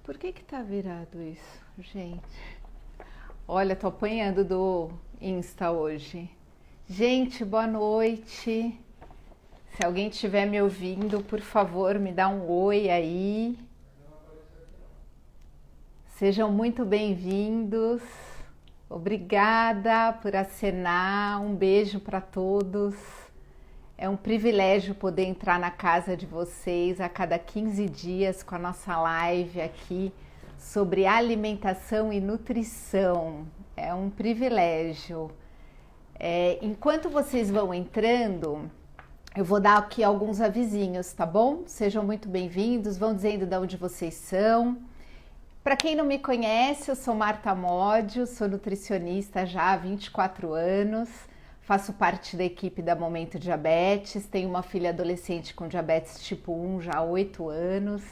Por que que tá virado isso, gente? Olha, tô apanhando do Insta hoje. Gente, boa noite. Se alguém estiver me ouvindo, por favor, me dá um oi aí. Sejam muito bem-vindos. Obrigada por acenar. Um beijo para todos. É um privilégio poder entrar na casa de vocês a cada 15 dias com a nossa live aqui sobre alimentação e nutrição. É um privilégio. Enquanto vocês vão entrando, eu vou dar aqui alguns avisinhos, tá bom? Sejam muito bem-vindos, vão dizendo de onde vocês são. Para quem não me conhece, eu sou Marta Módio, sou nutricionista já há 24 anos, faço parte da equipe da Momento Diabetes, tenho uma filha adolescente com diabetes tipo 1 já há 8 anos,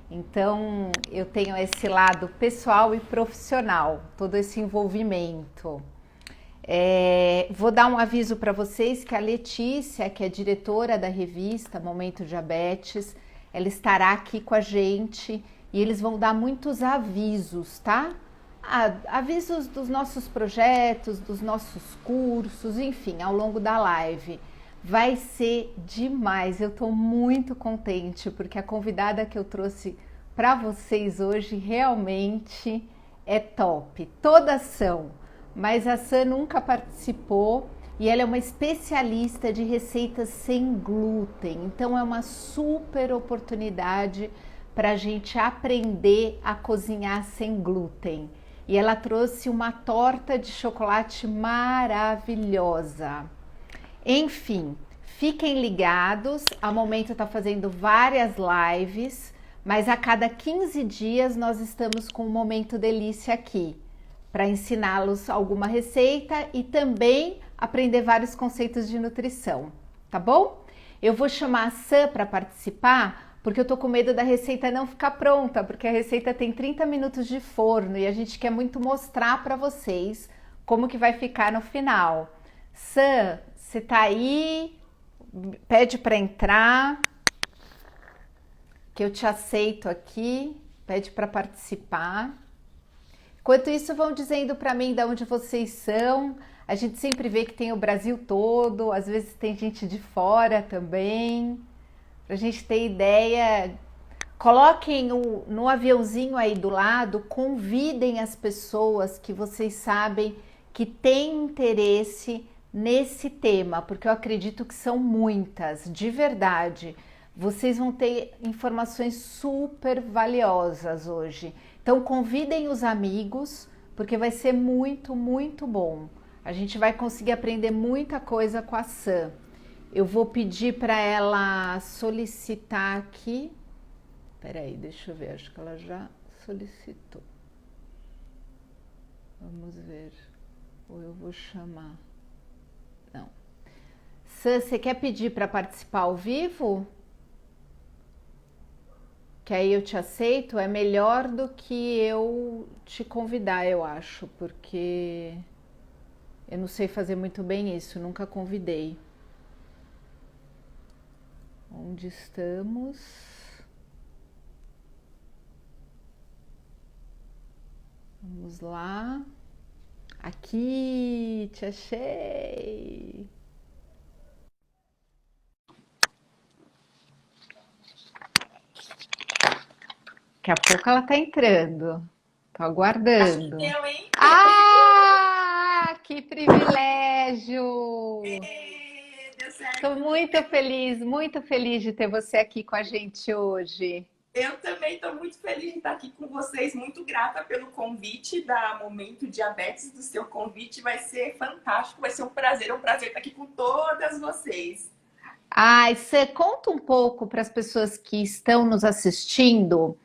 então eu tenho esse lado pessoal e profissional, todo esse envolvimento. Vou dar um aviso para vocês que a Letícia, que é diretora da revista Momento Diabetes, ela estará aqui com a gente e eles vão dar muitos avisos, tá? Avisos dos nossos projetos, dos nossos cursos, enfim, ao longo da live. Vai ser demais, eu tô muito contente porque a convidada que eu trouxe para vocês hoje realmente é top. Todas são, mas a Sam nunca participou e ela é uma especialista de receitas sem glúten, então é uma super oportunidade para a gente aprender a cozinhar sem glúten. E ela trouxe uma torta de chocolate maravilhosa. Enfim, fiquem ligados, a Momento está fazendo várias lives, mas a cada 15 dias nós estamos com o Momento Delícia aqui, para ensiná-los alguma receita e também aprender vários conceitos de nutrição, tá bom? Eu vou chamar a Sam para participar, porque eu tô com medo da receita não ficar pronta, porque a receita tem 30 minutos de forno e a gente quer muito mostrar para vocês como que vai ficar no final. Sam, você tá aí? Pede para entrar, que eu te aceito aqui, pede para participar. Enquanto isso, vão dizendo para mim de onde vocês são. A gente sempre vê que tem o Brasil todo, às vezes tem gente de fora também. Para a gente ter ideia, coloquem no aviãozinho aí do lado, convidem as pessoas que vocês sabem que têm interesse nesse tema, porque eu acredito que são muitas, de verdade. Vocês vão ter informações super valiosas hoje. Então convidem os amigos, porque vai ser muito, muito bom. A gente vai conseguir aprender muita coisa com a Sam. Eu vou pedir para ela solicitar aqui. Peraí, deixa eu ver, acho que ela já solicitou. Vamos ver. Ou eu vou chamar. Não. Sam, você quer pedir para participar ao vivo? Que aí eu te aceito. É melhor do que eu te convidar, eu acho, porque eu não sei fazer muito bem isso, nunca convidei. Onde estamos? Vamos lá. Aqui, te achei. Daqui a pouco ela tá entrando. Tô Acho que aguardando. deu, hein? Ah, que privilégio! Deu Estou certo. muito feliz de ter você aqui com a gente hoje. Eu também estou muito feliz de estar aqui com vocês, muito grata pelo convite da Momento Diabetes, do seu convite. Vai ser fantástico, vai ser um prazer estar aqui com todas vocês. Ai, você conta um pouco para as pessoas que estão nos assistindo,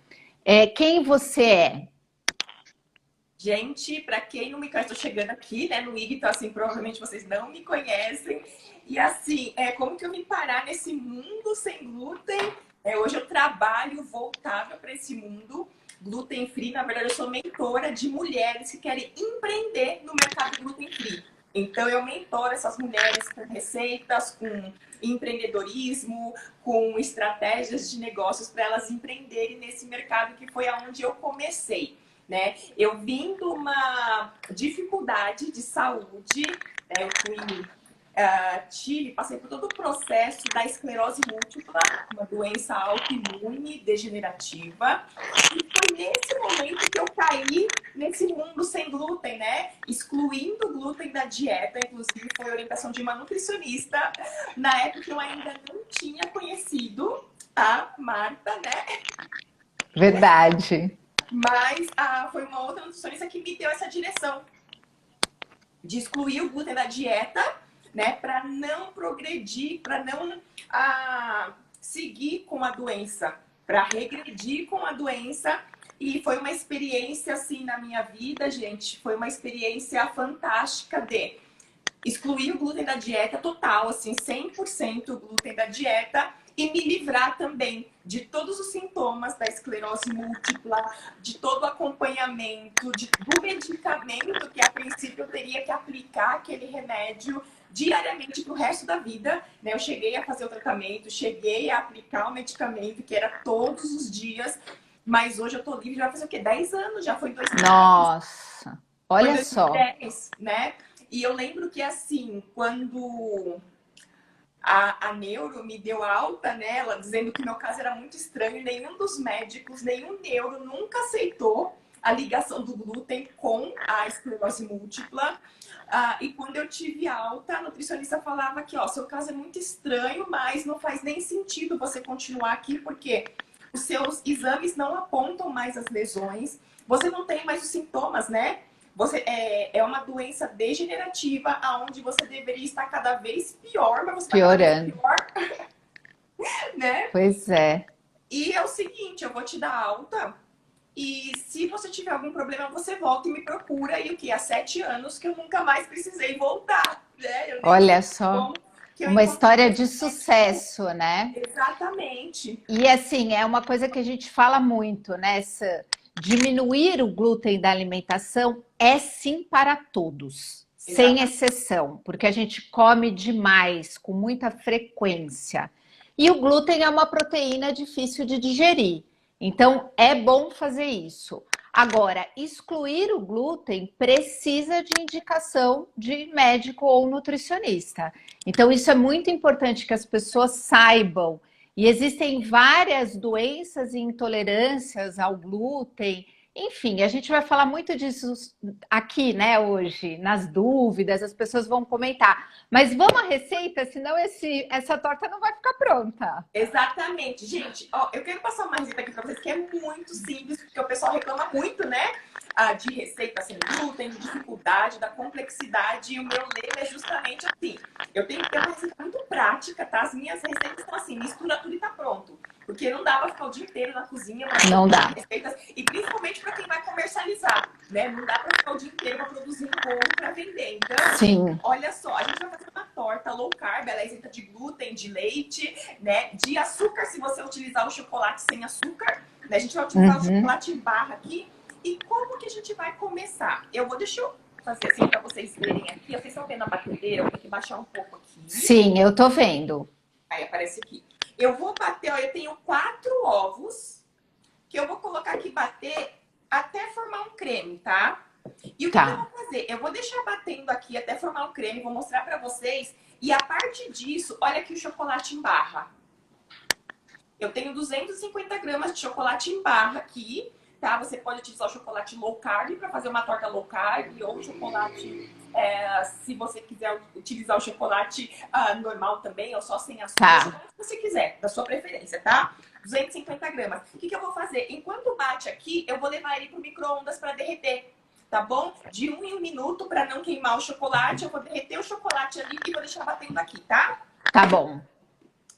quem você é? Gente, para quem não me conhece, estou chegando aqui, né, no IG, então assim, provavelmente vocês não me conhecem. E assim, como que eu vim parar nesse mundo sem glúten? Hoje eu trabalho voltada para esse mundo gluten free. Na verdade, eu sou mentora de mulheres que querem empreender no mercado gluten free. Então, eu mentoro essas mulheres com receitas, com empreendedorismo, com estratégias de negócios para elas empreenderem nesse mercado que foi aonde eu comecei, né? Eu vim de uma dificuldade de saúde, né? Eu fui passei por todo o processo da esclerose múltipla, uma doença autoimune degenerativa. E foi nesse momento que eu caí nesse mundo sem glúten, né? Excluindo o glúten da dieta, inclusive foi a orientação de uma nutricionista. Na época eu ainda não tinha conhecido a Marta, né? Verdade. Mas foi uma outra nutricionista que me deu essa direção de excluir o glúten da dieta, né, para não progredir, para não seguir com a doença, para regredir com a doença. E foi uma experiência, assim, na minha vida, gente, foi uma experiência fantástica de excluir o glúten da dieta total, assim, 100% o glúten da dieta, e me livrar também de todos os sintomas da esclerose múltipla, de todo o acompanhamento, do medicamento que a princípio eu teria que aplicar aquele remédio diariamente para o resto da vida, né? Eu cheguei a fazer o tratamento, cheguei a aplicar o medicamento, que era todos os dias, mas hoje eu tô livre, já vai fazer o quê? 10 anos, já foi em 2010. Nossa, Foi em olha só. 2010, né? E eu lembro que, assim, quando a neuro me deu alta nela, dizendo que meu caso era muito estranho, nenhum dos médicos, nenhum neuro nunca aceitou a ligação do glúten com a esclerose múltipla. E quando eu tive alta, a nutricionista falava que, ó, seu caso é muito estranho, mas não faz nem sentido você continuar aqui, porque os seus exames não apontam mais as lesões, você não tem mais os sintomas, né? Você é uma doença degenerativa, aonde você deveria estar cada vez pior, mas você está cada vez Piorando. pior, né? Pois é. E é o seguinte, eu vou te dar alta e se você tiver algum problema, você volta e me procura. E o que? Há 7 anos que eu nunca mais precisei voltar, né? Eu nem Olha sei só. como que eu Uma encontrei história esse de médico. sucesso, né? Exatamente. E assim, é uma coisa que a gente fala muito, né? Diminuir o glúten da alimentação é sim para todos, sem Exatamente. exceção, porque a gente come demais, com muita frequência. E o glúten é uma proteína difícil de digerir. Então, é bom fazer isso. Agora, excluir o glúten precisa de indicação de médico ou nutricionista. Então, isso é muito importante que as pessoas saibam. E existem várias doenças e intolerâncias ao glúten. Enfim, a gente vai falar muito disso aqui, né, hoje, nas dúvidas, as pessoas vão comentar. Mas vamos à receita, senão essa torta não vai ficar pronta. Exatamente. Gente, ó, eu quero passar uma receita aqui pra vocês que é muito simples, porque o pessoal reclama muito, né? De receita sem glúten, de dificuldade, da complexidade. E o meu lema é justamente assim. Eu tenho que ter uma receita muito prática, tá? As minhas receitas estão assim, mistura tudo e tá pronto. Porque não dá pra ficar o dia inteiro na cozinha Não dá. receitas. E principalmente pra quem vai comercializar, né? Não dá pra ficar o dia inteiro produzindo bolo pra vender. Então, Sim. olha só, a gente vai fazer uma torta low carb, ela é isenta de glúten, de leite, né? De açúcar, se você utilizar o chocolate sem açúcar. Né? A gente vai utilizar o chocolate em barra aqui. E como que a gente vai começar? Deixa eu fazer assim para vocês verem aqui. Vocês estão vendo a batedeira? Eu tenho que baixar um pouco aqui. Sim, eu tô vendo. Aí aparece aqui. Eu vou bater, ó, eu tenho 4 ovos que eu vou colocar aqui bater até formar um creme, tá? E o que eu vou fazer? Eu vou deixar batendo aqui até formar um creme, vou mostrar pra vocês. E a partir disso, olha aqui o chocolate em barra. Eu tenho 250 gramas de chocolate em barra aqui, tá? Você pode utilizar o chocolate low carb para fazer uma torta low carb ou chocolate, se você quiser utilizar o chocolate normal também, ou só sem açúcar, o que você quiser, da sua preferência, tá? 250 gramas. O que eu vou fazer? Enquanto bate aqui, eu vou levar ele pro micro-ondas para derreter. Tá bom? De 1 em 1 minuto para não queimar o chocolate. Eu vou derreter o chocolate ali e vou deixar batendo aqui, tá? Tá bom.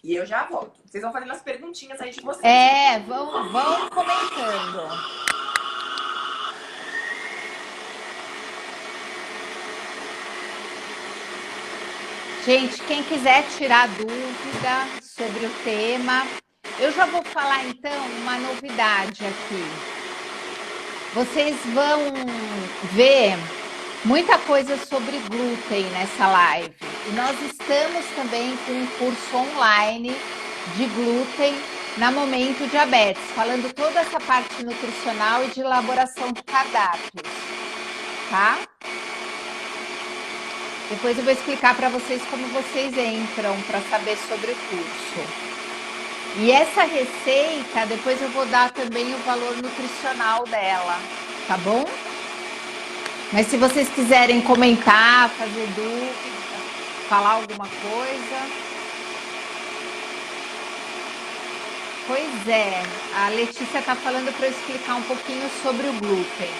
E eu já volto. Vocês vão fazendo as perguntinhas aí de vocês. Vão comentando. Gente, quem quiser tirar dúvida sobre o tema, eu já vou falar então uma novidade aqui. Vocês vão ver Muita coisa sobre glúten nessa live. E nós estamos também com um curso online de glúten na Momento Diabetes, falando toda essa parte nutricional e de elaboração de cardápios, tá? Depois eu vou explicar para vocês como vocês entram para saber sobre o curso. E essa receita, depois eu vou dar também o valor nutricional dela, tá bom? Mas se vocês quiserem comentar, fazer dúvida, falar alguma coisa. Pois é, a Letícia está falando para eu explicar um pouquinho sobre o glúten.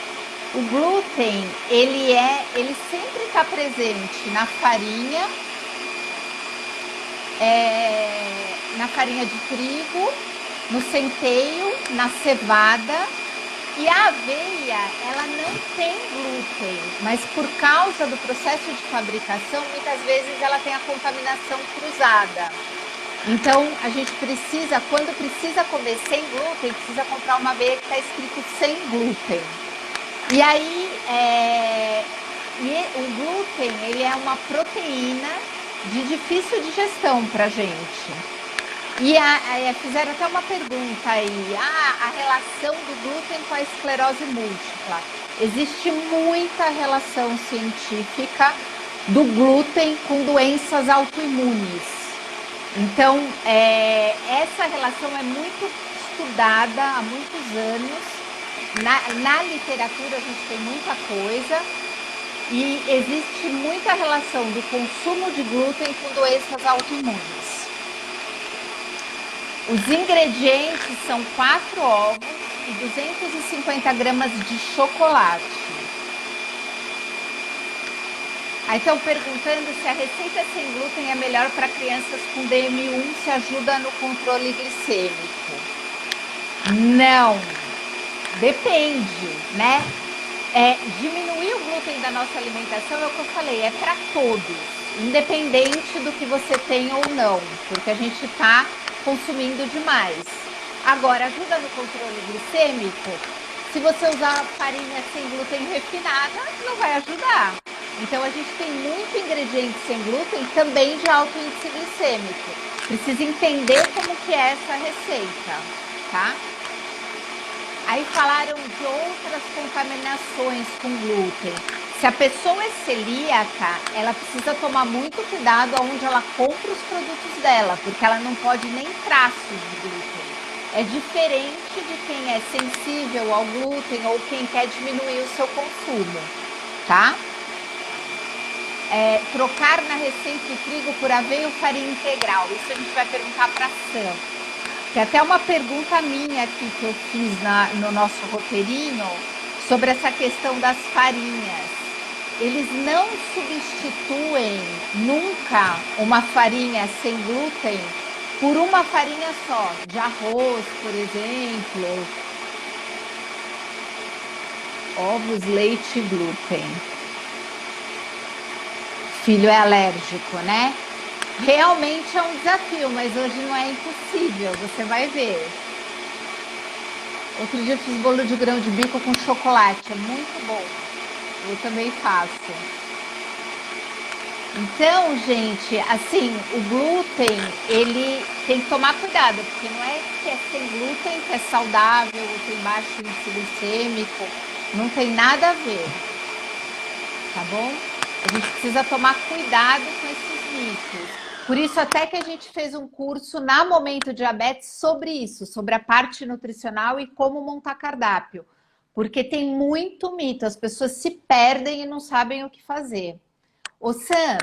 O glúten, ele sempre está presente na farinha de trigo, no centeio, na cevada. E a aveia, ela não tem glúten, mas por causa do processo de fabricação, muitas vezes ela tem a contaminação cruzada. Então, a gente precisa, quando precisa comer sem glúten, precisa comprar uma aveia que está escrito sem glúten. E aí, o glúten, ele é uma proteína de difícil digestão para a gente. E fizeram até uma pergunta aí, a relação do glúten com a esclerose múltipla. Existe muita relação científica do glúten com doenças autoimunes. Então, essa relação é muito estudada há muitos anos. Na literatura a gente tem muita coisa e existe muita relação do consumo de glúten com doenças autoimunes. Os ingredientes são 4 ovos e 250 gramas de chocolate. Aí estão perguntando se a receita sem glúten é melhor para crianças com DM1, se ajuda no controle glicêmico. Não, depende, né? Diminuir o glúten da nossa alimentação é o que eu falei, é para todos, independente do que você tem ou não, porque a gente está consumindo demais. Agora, ajuda no controle glicêmico? Se você usar farinha sem glúten refinada, não vai ajudar. Então, a gente tem muito ingrediente sem glúten também de alto índice glicêmico. Precisa entender como que é essa receita, tá? Aí falaram de outras contaminações com glúten. Se a pessoa é celíaca, ela precisa tomar muito cuidado aonde ela compra os produtos dela, porque ela não pode nem traços de glúten. É diferente de quem é sensível ao glúten ou quem quer diminuir o seu consumo, tá? Trocar na receita o trigo por aveia ou farinha integral? Isso a gente vai perguntar para a Sam. Tem até uma pergunta minha aqui que eu fiz no nosso roteirinho sobre essa questão das farinhas. Eles não substituem nunca uma farinha sem glúten por uma farinha só, de arroz, por exemplo. Ovos, leite e glúten. Filho é alérgico, né? Realmente é um desafio, mas hoje não é impossível, você vai ver. Outro dia eu fiz bolo de grão de bico com chocolate, é muito bom. Eu também faço. Então, gente, assim, o glúten, ele tem que tomar cuidado, porque não é que é sem glúten que é saudável, ou tem baixo índice glicêmico, não tem nada a ver, tá bom? A gente precisa tomar cuidado com esses mitos. Por isso, até que a gente fez um curso na Momento Diabetes sobre isso, sobre a parte nutricional e como montar cardápio. Porque tem muito mito, as pessoas se perdem e não sabem o que fazer. Ô Sam,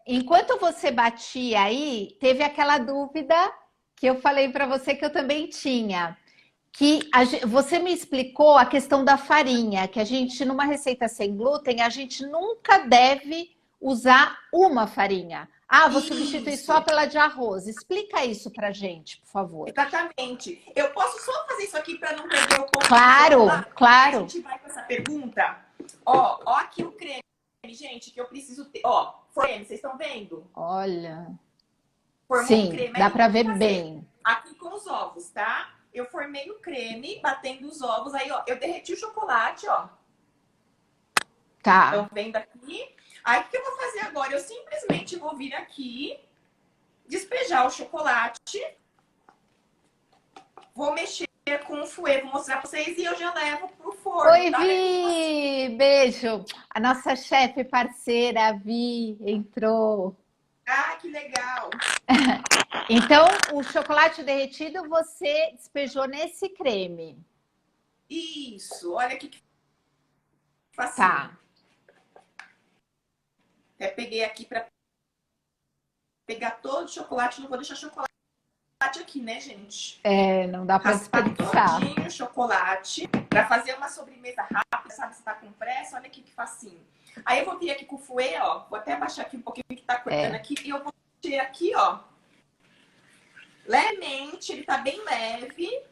enquanto você batia aí, teve aquela dúvida que eu falei para você que eu também tinha. Você me explicou a questão da farinha, que a gente, numa receita sem glúten, a gente nunca deve usar uma farinha. Vou substituir só pela de arroz. Explica isso pra gente, por favor. Exatamente. Eu posso só fazer isso aqui para não perder o ponto? Claro, claro. A gente vai com essa pergunta. Ó aqui o creme, gente, que eu preciso ter. Ó, creme, vocês estão vendo? Olha. Formou sim, um creme. Dá para ver bem. Aqui com os ovos, tá? Eu formei o creme, batendo os ovos. Aí, ó, eu derreti o chocolate, ó. Tá. Estão vendo aqui? Aí, o que eu vou fazer agora? Eu simplesmente vou vir aqui, despejar o chocolate, vou mexer com o fouet, vou mostrar para vocês e eu já levo pro forno, Oi, tá? Olha que facinho. Vi! Beijo! A nossa chefe parceira, a Vi, entrou. Ah, que legal. Então, o chocolate derretido você despejou nesse creme. Isso, olha que facinho. Tá. Até peguei aqui para pegar todo o chocolate, não vou deixar chocolate aqui, né, gente? É, não dá para Raspar desperdiçar. todinho o chocolate para fazer uma sobremesa rápida, sabe? Se tá com pressa, olha aqui que facinho. Aí eu vou vir aqui com o fouet, ó. Vou até abaixar aqui um pouquinho que tá cortando aqui. E eu vou mexer aqui, ó. Levemente, ele tá bem leve.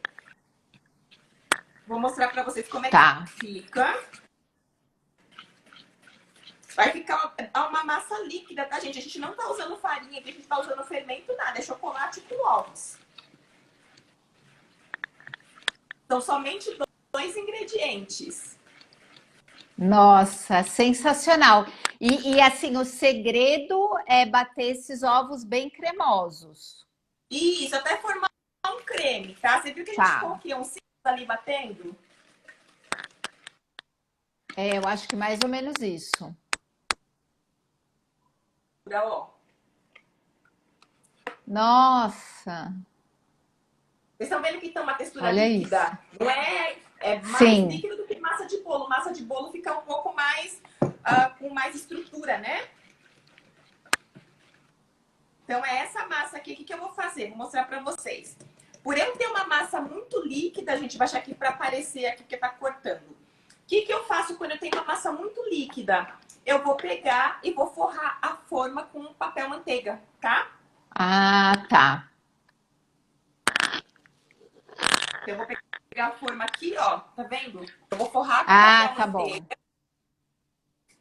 Vou mostrar para vocês como é que fica. Vai ficar uma massa líquida, tá, gente? A gente não tá usando farinha, a gente tá usando fermento, nada. É chocolate com ovos. São somente 2 ingredientes. Nossa, sensacional. E assim, o segredo é bater esses ovos bem cremosos. Isso, até formar um creme, tá? Você viu que a gente ficou aqui uns 5 ali batendo? É, eu acho que mais ou menos isso. Ó. Nossa! Vocês estão vendo que tem uma textura Olha líquida? isso. Não é, mais Sim. líquido do que massa de bolo. Massa de bolo fica um pouco mais, com mais estrutura, né? Então, é essa massa aqui. O que eu vou fazer? Vou mostrar pra vocês. Por eu ter uma massa muito líquida, a gente vai baixar aqui pra aparecer aqui, porque tá cortando. O que eu faço quando eu tenho uma massa muito líquida? Eu vou pegar e vou forrar a forma com papel manteiga, tá? Ah, tá. Eu vou pegar a forma aqui, ó. Tá vendo? Eu vou forrar com papel manteiga.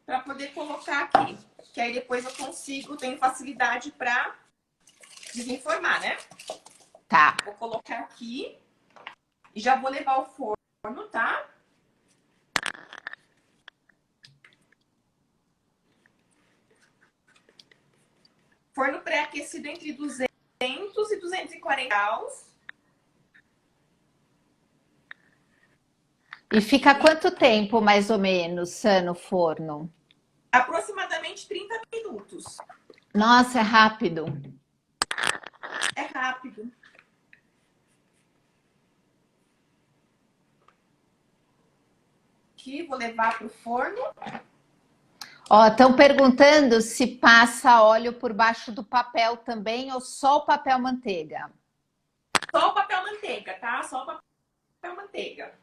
Pra poder colocar aqui. Que aí depois eu consigo, tenho facilidade pra desenformar, né? Tá. Vou colocar aqui. E já vou levar ao forno, tá? Forno pré-aquecido entre 200 e 240 graus. E fica quanto tempo, mais ou menos, Sam, no forno? Aproximadamente 30 minutos. Nossa, é rápido. É rápido. Aqui, vou levar pro forno. Ó, estão perguntando se passa óleo por baixo do papel também ou só o papel manteiga. Só o papel manteiga, tá? Só o papel manteiga.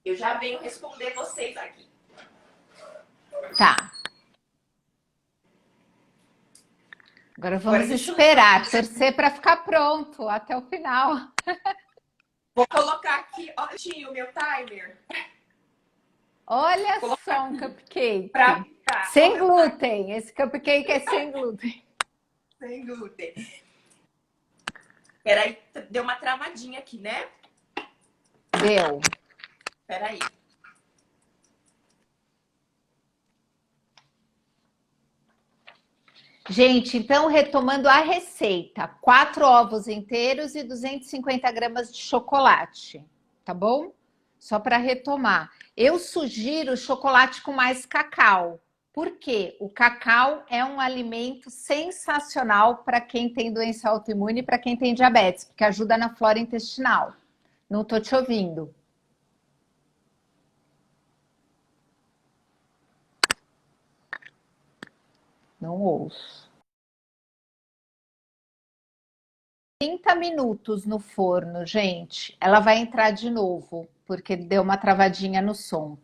Eu já venho responder vocês aqui. Tá. Agora vamos esperar, torcer para ficar pronto até o final. Vou colocar aqui, ó, o meu timer. Olha só um cupcake. Tá, sem glúten. Esse cupcake é sem glúten. Sem glúten. Peraí, deu uma travadinha aqui, né? Deu. Peraí. Gente, então retomando a receita, 4 ovos inteiros e 250 gramas de chocolate, tá bom? Só para retomar. Eu sugiro chocolate com mais cacau, porque o cacau é um alimento sensacional para quem tem doença autoimune e para quem tem diabetes, porque ajuda na flora intestinal. Não tô te ouvindo. Não ouço. 30 minutos no forno, gente. Ela vai entrar de novo, porque deu uma travadinha no som.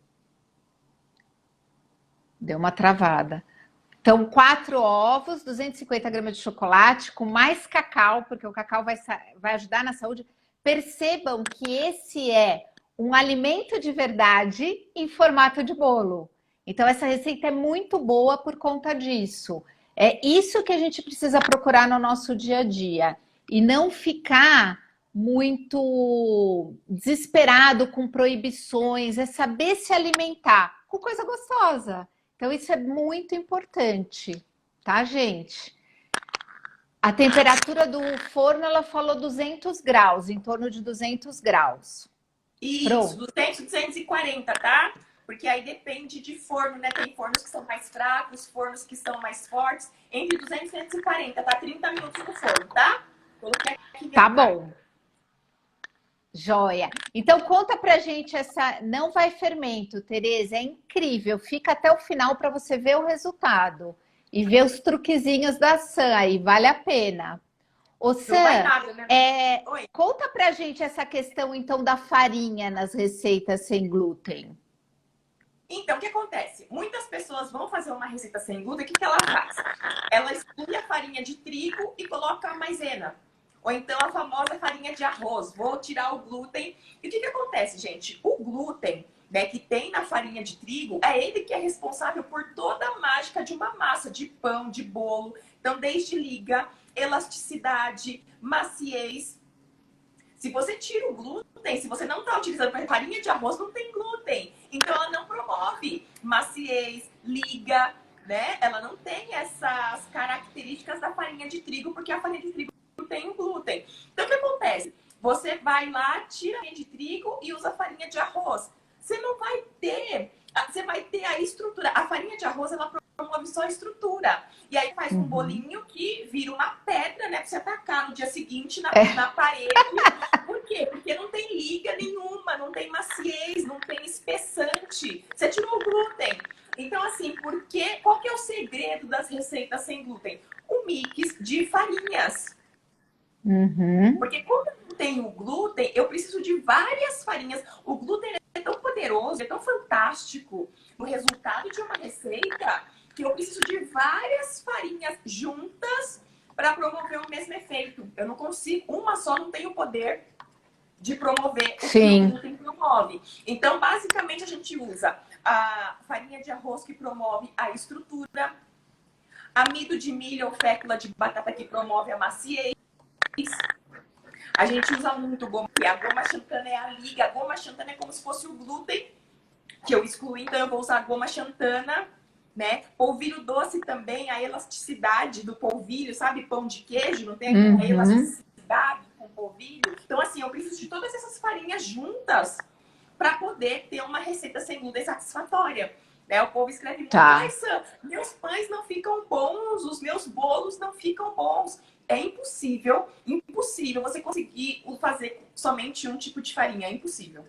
Deu uma travada. Então, 4 ovos, 250 gramas de chocolate, com mais cacau, porque o cacau vai ajudar na saúde. Percebam que esse é um alimento de verdade em formato de bolo. Então, essa receita é muito boa por conta disso. É isso que a gente precisa procurar no nosso dia a dia. E não ficar muito desesperado com proibições, é saber se alimentar. com coisa gostosa. Então, isso é muito importante, tá, gente? A temperatura do forno, ela falou 200 graus, em torno de 200 graus. Isso, Pronto. 200, 240, tá? Porque aí depende de forno, né? Tem fornos que são mais fracos, fornos que são mais fortes. Entre 200 e 240, tá? 30 minutos no forno, tá? Coloquei aqui Tá bom. Joia. Então conta pra gente essa não vai fermento, Tereza, é incrível. Fica até o final para você ver o resultado e ver os truquezinhos da Sam aí, vale a pena. Ô Não vai Sam, nada, né? Oi. conta pra gente essa questão então da farinha nas receitas sem glúten. Então, o que acontece? Muitas pessoas vão fazer uma receita sem glúten, o que ela faz? Ela exclui a farinha de trigo e coloca a maisena. Ou então a famosa farinha de arroz. Vou tirar o glúten. E o que acontece, gente? O glúten, né, que tem na farinha de trigo, é ele que é responsável por toda a mágica de uma massa, de pão, de bolo. Então, desde liga, elasticidade, maciez. Se você tira o glúten, se você não está utilizando farinha de arroz, não tem glúten. Então, ela não promove maciez, liga, né? Ela não tem essas características da farinha de trigo, porque a farinha de trigo tem o glúten. Então, o que acontece? Você vai lá, tira a farinha de trigo e usa a farinha de arroz. Você não vai ter, você vai ter a estrutura. A farinha de arroz, ela promove só a estrutura. E aí faz um bolinho que vira uma pedra, né? Pra você atacar no dia seguinte na parede. Por quê? Porque não tem liga nenhuma, não tem maciez, não tem espessante. Você tirou o glúten. Então, assim, qual que é o segredo das receitas sem glúten? O mix de farinhas. Porque quando eu não tenho glúten, eu preciso de várias farinhas. O glúten é tão poderoso, é tão fantástico no resultado de uma receita, que eu preciso de várias farinhas juntas para promover o mesmo efeito. Eu não consigo, uma só não tem o poder de promover o que o glúten promove. Então, basicamente, a gente usa a farinha de arroz que promove a estrutura, amido de milho ou fécula de batata que promove a maciez. A gente usa muito goma, a goma xantana é a liga. A goma xantana é como se fosse o glúten que eu excluí, então eu vou usar a goma xantana, né? Polvilho doce também, a elasticidade do polvilho, sabe? Pão de queijo, não tem aquela elasticidade com polvilho. Então, assim, eu preciso de todas essas farinhas juntas para poder ter uma receita sem glúten satisfatória. Né? O povo escreve muito, meus pães não ficam bons, os meus bolos não ficam bons. É impossível você conseguir fazer somente um tipo de farinha, é impossível.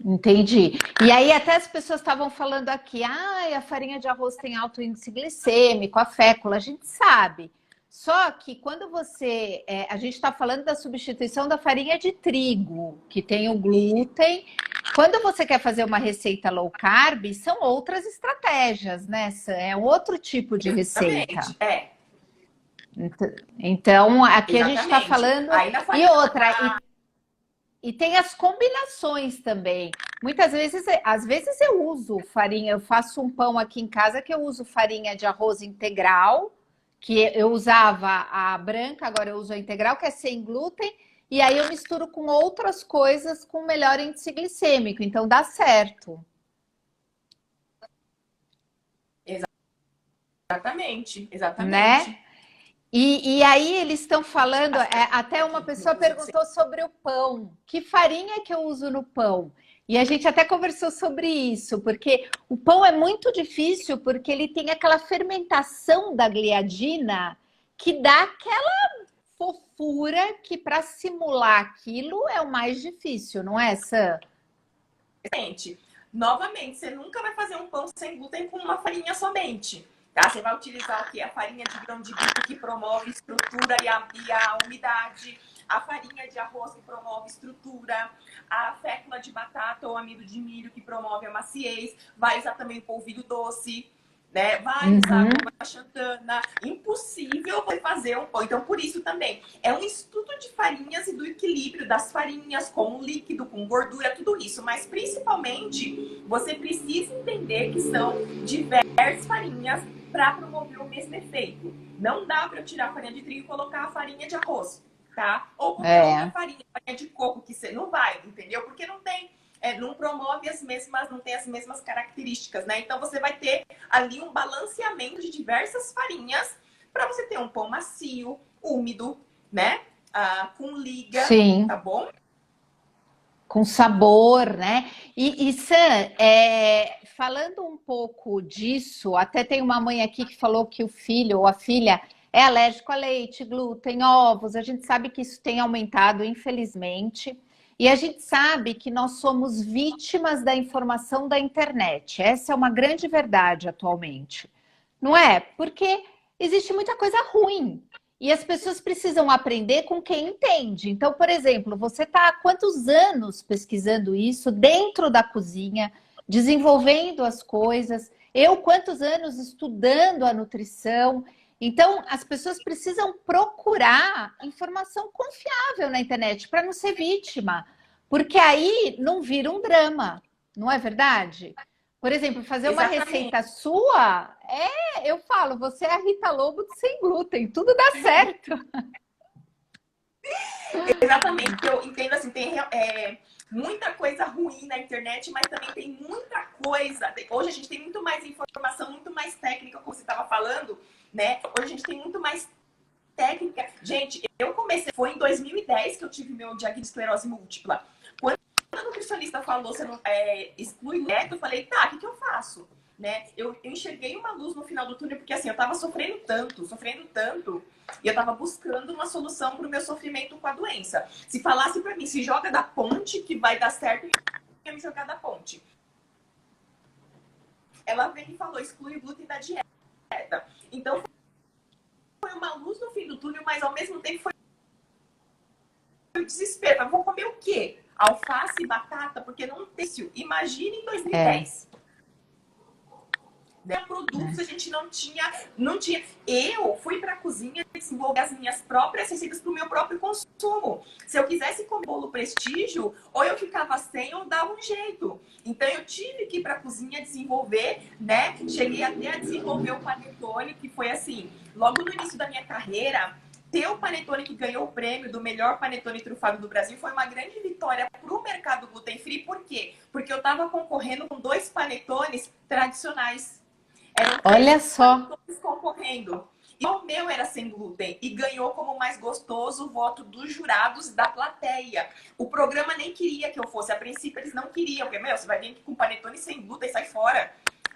Entendi. E aí até as pessoas estavam falando aqui, a farinha de arroz tem alto índice glicêmico, a fécula, a gente sabe. Só que quando a gente está falando da substituição da farinha de trigo, que tem o glúten. Quando você quer fazer uma receita low carb, são outras estratégias, né, Sam? É um outro tipo de receita. Então, aqui a gente está falando. E outra, e tem as combinações também. Muitas vezes, às vezes eu uso farinha, eu faço um pão aqui em casa que eu uso farinha de arroz integral, que eu usava a branca, agora eu uso a integral, que é sem glúten, e aí eu misturo com outras coisas com melhor índice glicêmico, então dá certo. Exatamente. Né? E aí eles estão falando, até uma pessoa perguntou sobre o pão. Que farinha que eu uso no pão? E a gente até conversou sobre isso, porque o pão é muito difícil, porque ele tem aquela fermentação da gliadina que dá aquela fofura que para simular aquilo é o mais difícil, não é, Sam? Gente, novamente, você nunca vai fazer um pão sem glúten com uma farinha somente. Tá? Você vai utilizar o quê? A farinha de grão de bico que promove estrutura e a umidade, a farinha de arroz que promove estrutura, a fécula de batata ou amido de milho que promove a maciez, vai usar também o polvilho doce, né? Vai usar a goma xantana. Impossível você fazer um pão. Então, por isso também, é um estudo de farinhas e do equilíbrio das farinhas com líquido, com gordura, tudo isso. Mas, principalmente, você precisa entender que são diversas farinhas para promover o mesmo efeito. Não dá para eu tirar a farinha de trigo e colocar a farinha de arroz, tá? Ou qualquer outra farinha de coco que você não vai, entendeu? Porque não tem não promove as mesmas, não tem as mesmas características, né? Então você vai ter ali um balanceamento de diversas farinhas para você ter um pão macio, úmido, né? Com liga, Sim. tá bom? Com sabor, né? E Sam, falando um pouco disso, até tem uma mãe aqui que falou que o filho ou a filha é alérgico a leite, glúten, ovos. A gente sabe que isso tem aumentado, infelizmente. E a gente sabe que nós somos vítimas da informação da internet. Essa é uma grande verdade atualmente. Não é? Porque existe muita coisa ruim. E as pessoas precisam aprender com quem entende. Então, por exemplo, você está há quantos anos pesquisando isso dentro da cozinha, desenvolvendo as coisas? Eu, quantos anos estudando a nutrição? Então, as pessoas precisam procurar informação confiável na internet para não ser vítima, porque aí não vira um drama, não é verdade? Por exemplo, fazer uma Exatamente. receita sua, eu falo, você é a Rita Lobo de sem glúten, tudo dá certo. Exatamente, eu entendo assim, tem muita coisa ruim na internet, mas também tem muita coisa. Hoje a gente tem muito mais informação, muito mais técnica, como você estava falando, né? Hoje a gente tem muito mais técnica. Gente, eu comecei, foi em 2010 que eu tive meu diagnóstico de esclerose múltipla. Quando a nutricionista falou, você não exclui neto, eu falei, tá, o que eu faço? Né? Eu enxerguei uma luz no final do túnel, porque assim, eu tava sofrendo tanto, e eu tava buscando uma solução pro meu sofrimento com a doença. Se falasse pra mim, se joga da ponte que vai dar certo, eu ia me jogar da ponte. Ela veio e falou, exclui o glúten da dieta. Então, foi uma luz no fim do túnel, mas ao mesmo tempo foi um desespero. Eu vou comer o quê? Alface e batata? Porque não tem. Imagina em 2010. Produtos a gente não tinha. Eu fui para a cozinha desenvolver as minhas próprias receitas para o meu próprio consumo. Se eu quisesse comer bolo prestígio, ou eu ficava sem ou dava um jeito. Então eu tive que ir para a cozinha desenvolver, né? Cheguei até a desenvolver o panetone, que foi assim, logo no início da minha carreira. Ter o panetone que ganhou o prêmio do melhor panetone trufado do Brasil foi uma grande vitória para o mercado gluten free. Por quê? Porque eu estava concorrendo com 2 panetones tradicionais. Eram 3 Olha só. panetones concorrendo. E o meu era sem glúten e ganhou como mais gostoso o voto dos jurados da plateia. O programa nem queria que eu fosse. A princípio eles não queriam, porque, você vai vir aqui com panetone sem glúten, sai fora.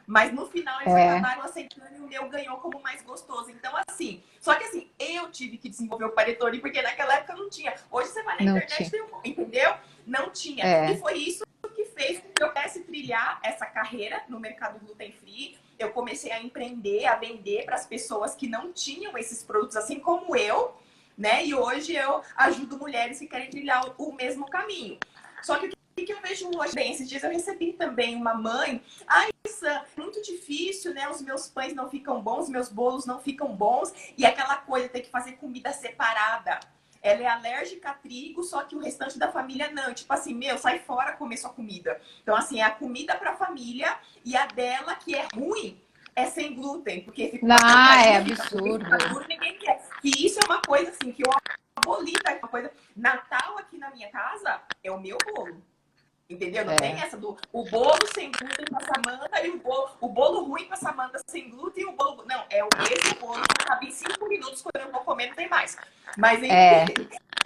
Mas no final eles acabaram aceitando e o meu ganhou como mais gostoso. Então, assim, só que assim, eu tive que desenvolver o panetone, porque naquela época não tinha. Hoje você vai na Não internet, tinha. tem entendeu? Não tinha. E foi isso que fez com que eu pudesse trilhar essa carreira no mercado gluten free. Eu comecei a empreender, a vender para as pessoas que não tinham esses produtos, assim como eu, né? E hoje eu ajudo mulheres que querem trilhar o mesmo caminho. Só que o que eu vejo hoje? Bem, esses dias eu recebi também uma mãe. Ai, Sam, muito difícil, né? Os meus pães não ficam bons, os meus bolos não ficam bons. E aquela coisa, ter que fazer comida separada. Ela é alérgica a trigo, só que o restante da família não. Tipo assim, sai fora comer sua comida. Então, assim, é a comida para a família e a dela, que é ruim, é sem glúten, porque fica uma É porcaria, absurdo. fica duro, ninguém quer. E isso é uma coisa assim que eu aboli, tá? Uma coisa. Natal aqui na minha casa é o meu bolo. Entendeu? Não tem essa do o bolo sem glúten com a Samanta e o bolo ruim com a Samanta sem glúten e o bolo. Não, é o mesmo bolo que cabe em 5 minutos, quando eu vou comer, não tem mais. Mas enfim,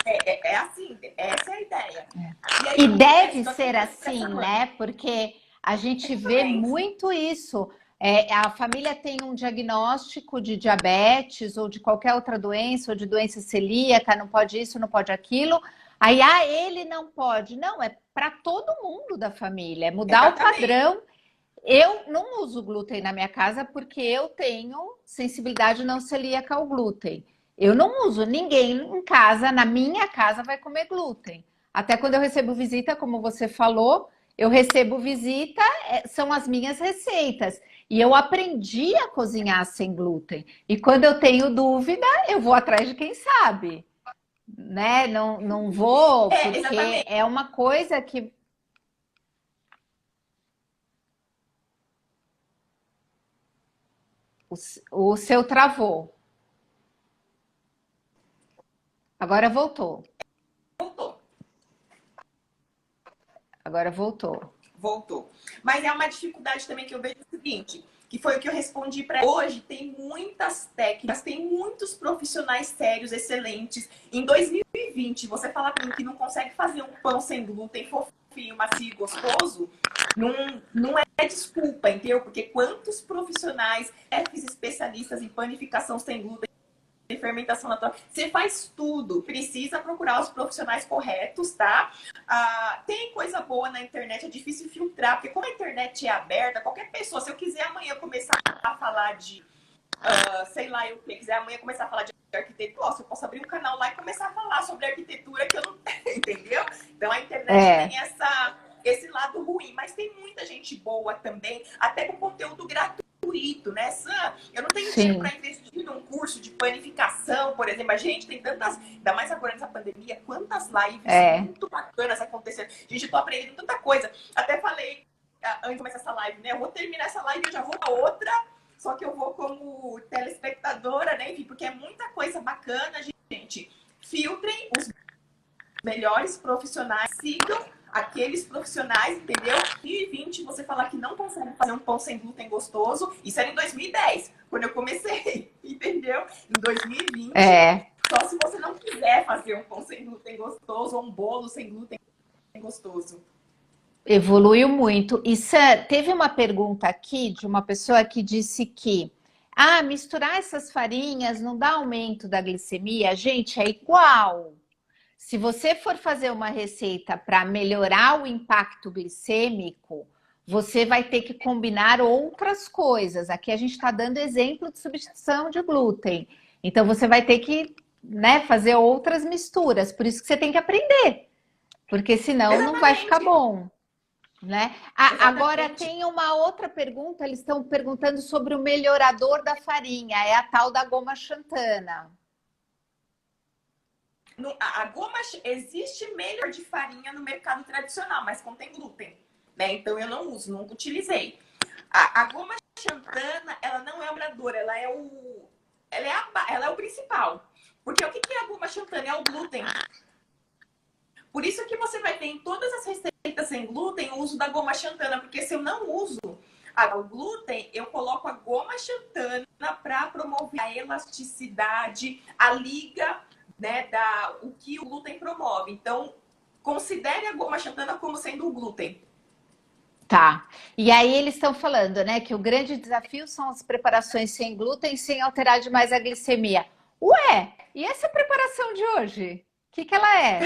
é assim, essa é a ideia. E aí, E o que deve acontece? ser assim, né? Porque a gente vê Exatamente. muito isso. A família tem um diagnóstico de diabetes ou de qualquer outra doença, ou de doença celíaca, não pode isso, não pode aquilo. Aí, ele não pode. Não, é para todo mundo da família, é mudar o Exatamente. padrão. Eu não uso glúten na minha casa porque eu tenho sensibilidade não celíaca ao glúten. Eu não uso, ninguém em casa, na minha casa, vai comer glúten. Até quando eu recebo visita, como você falou, eu recebo visita, são as minhas receitas. E eu aprendi a cozinhar sem glúten. E quando eu tenho dúvida, eu vou atrás de quem sabe, né? Não, não vou, porque Exatamente. é uma coisa que o seu travou. Agora voltou. Voltou. Agora voltou. Voltou. Mas é uma dificuldade também que eu vejo o seguinte, que foi o que eu respondi para hoje, tem muitas técnicas, tem muitos profissionais sérios, excelentes. Em 2020, você falar para mim que não consegue fazer um pão sem glúten, fofinho, macio e gostoso, não é desculpa, entendeu? Porque quantos profissionais, chefes especialistas em panificação sem glúten, de fermentação natural, você faz tudo, precisa procurar os profissionais corretos, tá? Tem coisa boa na internet, é difícil filtrar, porque como a internet é aberta, qualquer pessoa, se eu quiser amanhã começar a falar de, sei lá, eu quiser amanhã começar a falar de arquitetura, eu posso abrir um canal lá e começar a falar sobre arquitetura que eu não tenho, entendeu? Então a internet tem esse lado ruim, mas tem muita gente boa também, até com conteúdo gratuito, né, Sam? Eu não tenho dinheiro para investir num curso de panificação, por exemplo. A gente tem tantas, ainda mais agora nessa pandemia, quantas lives muito bacanas acontecendo. Gente, eu tô aprendendo tanta coisa. Até falei, antes de começar essa live, né? Eu vou terminar essa live e eu já vou pra outra, só que eu vou como telespectadora, né? Enfim, porque é muita coisa bacana, gente. Filtrem os melhores profissionais, sigam aqueles profissionais, entendeu? Em 2020, você falar que não consegue fazer um pão sem glúten gostoso, isso era em 2010, quando eu comecei, entendeu? Em 2020, só se você não quiser fazer um pão sem glúten gostoso ou um bolo sem glúten gostoso. Evoluiu muito. E Sam, teve uma pergunta aqui de uma pessoa que disse que misturar essas farinhas não dá aumento da glicemia? Gente, é igual. Se você for fazer uma receita para melhorar o impacto glicêmico, você vai ter que combinar outras coisas. Aqui a gente está dando exemplo de substituição de glúten. Então você vai ter que, né, fazer outras misturas. Por isso que você tem que aprender, porque senão não vai ficar bom. Né? Agora tem uma outra pergunta, eles estão perguntando sobre o melhorador da farinha, é a tal da goma xantana. A goma, existe melhor de farinha no mercado tradicional, mas contém glúten, né? Então eu não uso, nunca utilizei. A goma xantana, ela não é o melhorador, ela é o principal. Porque o que é a goma xantana? É o glúten. Por isso que você vai ter em todas as receitas sem glúten o uso da goma xantana, porque se eu não uso o glúten, eu coloco a goma xantana para promover a elasticidade, a liga, né, o que o glúten promove. Então, considere a goma xantana como sendo o glúten. Tá. E aí eles estão falando, né, que o grande desafio são as preparações sem glúten, sem alterar demais a glicemia. Ué, e essa preparação de hoje? O que ela é?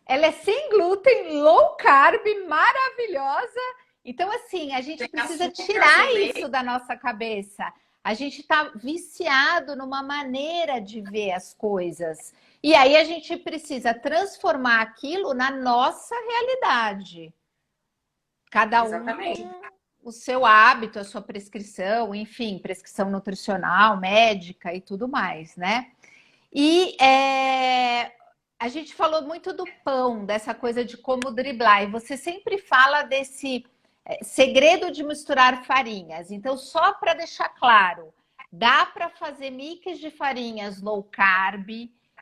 Ela é sem glúten, low carb, maravilhosa. Então, assim, a gente precisa tirar isso da nossa cabeça. A gente está viciado numa maneira de ver as coisas. E aí a gente precisa transformar aquilo na nossa realidade. Cada um o seu hábito, a sua prescrição, enfim, prescrição nutricional, médica e tudo mais, né? E a gente falou muito do pão, dessa coisa de como driblar. E você sempre fala desse segredo de misturar farinhas. Então, só para deixar claro, dá para fazer mix de farinhas low carb